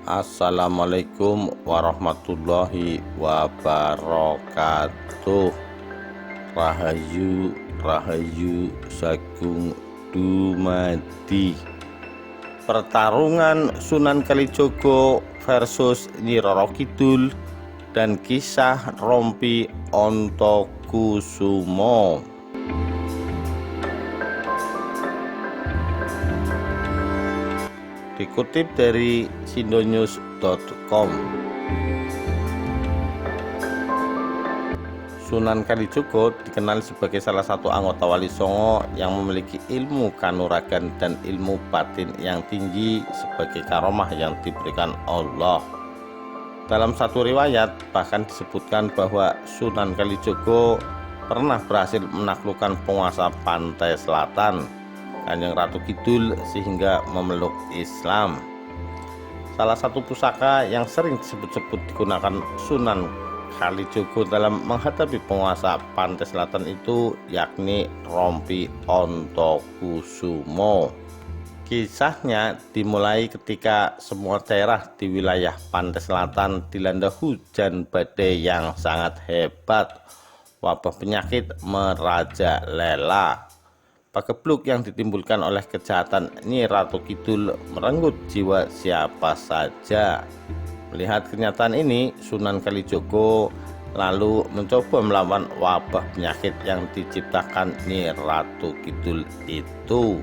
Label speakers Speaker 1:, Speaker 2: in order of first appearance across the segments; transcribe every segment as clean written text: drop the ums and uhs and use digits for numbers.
Speaker 1: Assalamualaikum warahmatullahi wabarakatuh. Rahayu Rahayu Sagung Dumadi. Pertarungan Sunan Kalijaga versus Nyi Roro Kidul dan kisah Rompi Ontokusumo. Dikutip dari sindonews.com, Sunan Kalijaga dikenal sebagai salah satu anggota Wali Songo yang memiliki ilmu kanuragan dan ilmu batin yang tinggi sebagai karomah yang diberikan Allah. Dalam satu riwayat bahkan disebutkan bahwa Sunan Kalijaga pernah berhasil menaklukkan penguasa pantai selatan, Kanjeng Ratu Kidul, sehingga memeluk Islam. Salah satu pusaka yang sering disebut-sebut digunakan Sunan Kalijaga dalam menghadapi penguasa pantai selatan itu yakni Rompi Ontokusumo. Kisahnya dimulai ketika semua daerah di wilayah pantai selatan dilanda hujan badai yang sangat hebat. Wabah penyakit merajalela. Pagebluk yang ditimbulkan oleh kejahatan Nyi Ratu Kidul merenggut jiwa siapa saja. Melihat kenyataan ini, Sunan Kalijaga lalu mencoba melawan wabah penyakit yang diciptakan Nyi Ratu Kidul itu.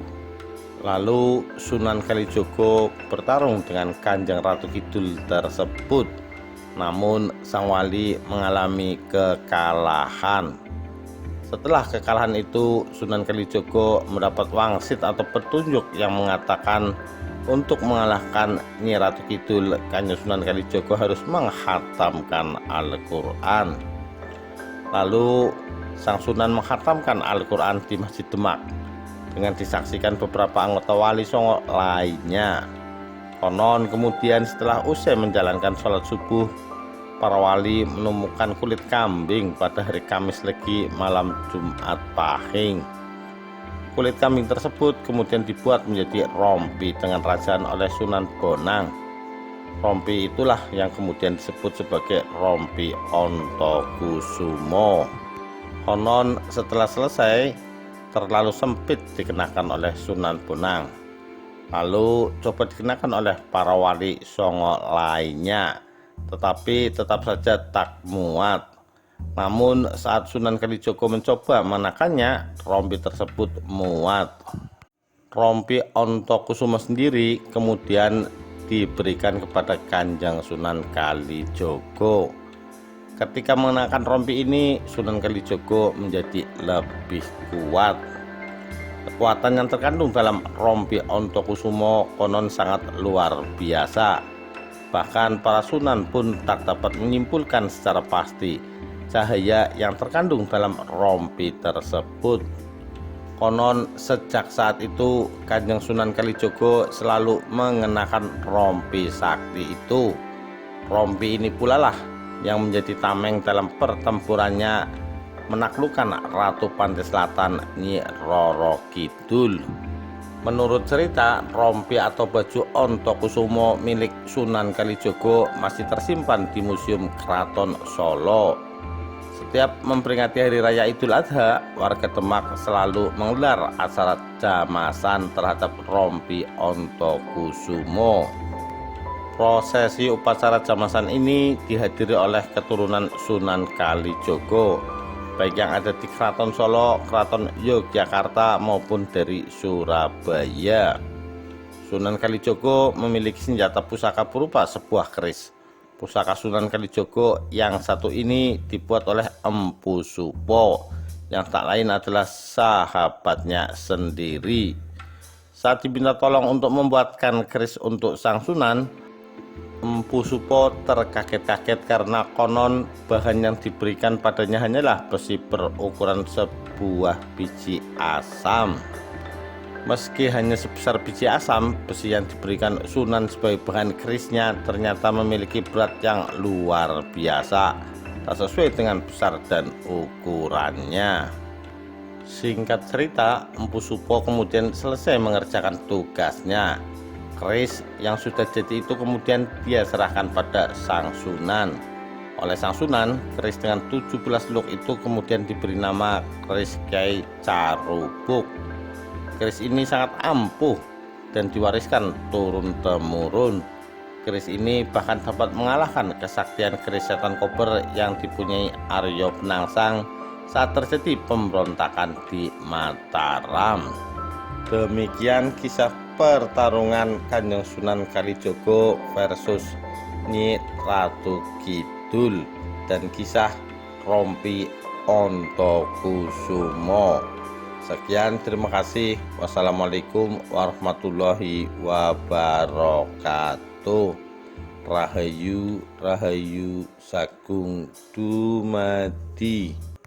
Speaker 1: Lalu Sunan Kalijaga bertarung dengan Kanjeng Ratu Kidul tersebut. Namun sang wali mengalami kekalahan. Setelah kekalahan itu, Sunan Kalijaga mendapat wangsit atau petunjuk yang mengatakan untuk mengalahkan Nyi Ratu Kidul, Kanjeng Sunan Kalijaga harus menghatamkan Al-Quran. Lalu sang Sunan menghatamkan Al-Quran di Masjid Demak dengan disaksikan beberapa anggota Wali Songo lainnya. Konon kemudian setelah usai menjalankan sholat subuh, para wali menemukan kulit kambing pada hari Kamis Legi malam Jumat Pahing. Kulit kambing tersebut kemudian dibuat menjadi rompi dengan rajaan oleh Sunan Bonang. Rompi itulah yang kemudian disebut sebagai Rompi Ontokusumo. Konon setelah selesai terlalu sempit dikenakan oleh Sunan Bonang, lalu coba dikenakan oleh para wali Songo lainnya, tetapi tetap saja tak muat. Namun saat Sunan Kalijaga mencoba menekannya, rompi tersebut muat. Rompi Ontokusumo sendiri kemudian diberikan kepada Kanjeng Sunan Kalijaga. Ketika mengenakan rompi ini, Sunan Kalijaga menjadi lebih kuat. Kekuatan yang terkandung dalam Rompi Ontokusumo konon sangat luar biasa. Bahkan para sunan pun tak dapat menyimpulkan secara pasti cahaya yang terkandung dalam rompi tersebut. Konon sejak saat itu Kanjeng Sunan Kalijaga selalu mengenakan rompi sakti itu. Rompi ini pula lah yang menjadi tameng dalam pertempurannya menaklukkan Ratu Pantai Selatan Nyi Roro Kidul. Menurut cerita, rompi atau baju Ontokusumo milik Sunan Kalijaga masih tersimpan di Museum Keraton Solo. Setiap memperingati Hari Raya Idul Adha, warga Demak selalu menggelar acara jamasan terhadap rompi Ontokusumo. Prosesi upacara jamasan ini dihadiri oleh keturunan Sunan Kalijaga, baik yang ada di Keraton Solo, Keraton Yogyakarta maupun dari Surabaya. Sunan Kalijaga memiliki senjata pusaka berupa sebuah keris. Pusaka Sunan Kalijaga yang satu ini dibuat oleh Empu Supo, yang tak lain adalah sahabatnya sendiri. Saat diminta tolong untuk membuatkan keris untuk sang Sunan, Empu Supo terkaget-kaget karena konon bahan yang diberikan padanya hanyalah besi berukuran sebuah biji asam. Meski hanya sebesar biji asam, besi yang diberikan Sunan sebagai bahan kerisnya ternyata memiliki berat yang luar biasa, tak sesuai dengan besar dan ukurannya. Singkat cerita, Empu Supo kemudian selesai mengerjakan tugasnya. Keris yang sudah jadi itu kemudian dia serahkan pada Sang Sunan. Oleh Sang Sunan, keris dengan 17 luk itu kemudian diberi nama keris Kyai Carubuk. Keris ini sangat ampuh dan diwariskan turun-temurun. Keris ini bahkan dapat mengalahkan kesaktian keris setan kober yang dipunyai Arya Penangsang saat terjadi pemberontakan di Mataram. Demikian kisah pertarungan Kanjeng Sunan Kalijogo versus Nyi Ratu Kidul dan kisah Rompi Ontokusumo. Sekian, terima kasih. Wassalamualaikum warahmatullahi wabarakatuh. Rahayu Rahayu Sagung Dumadi.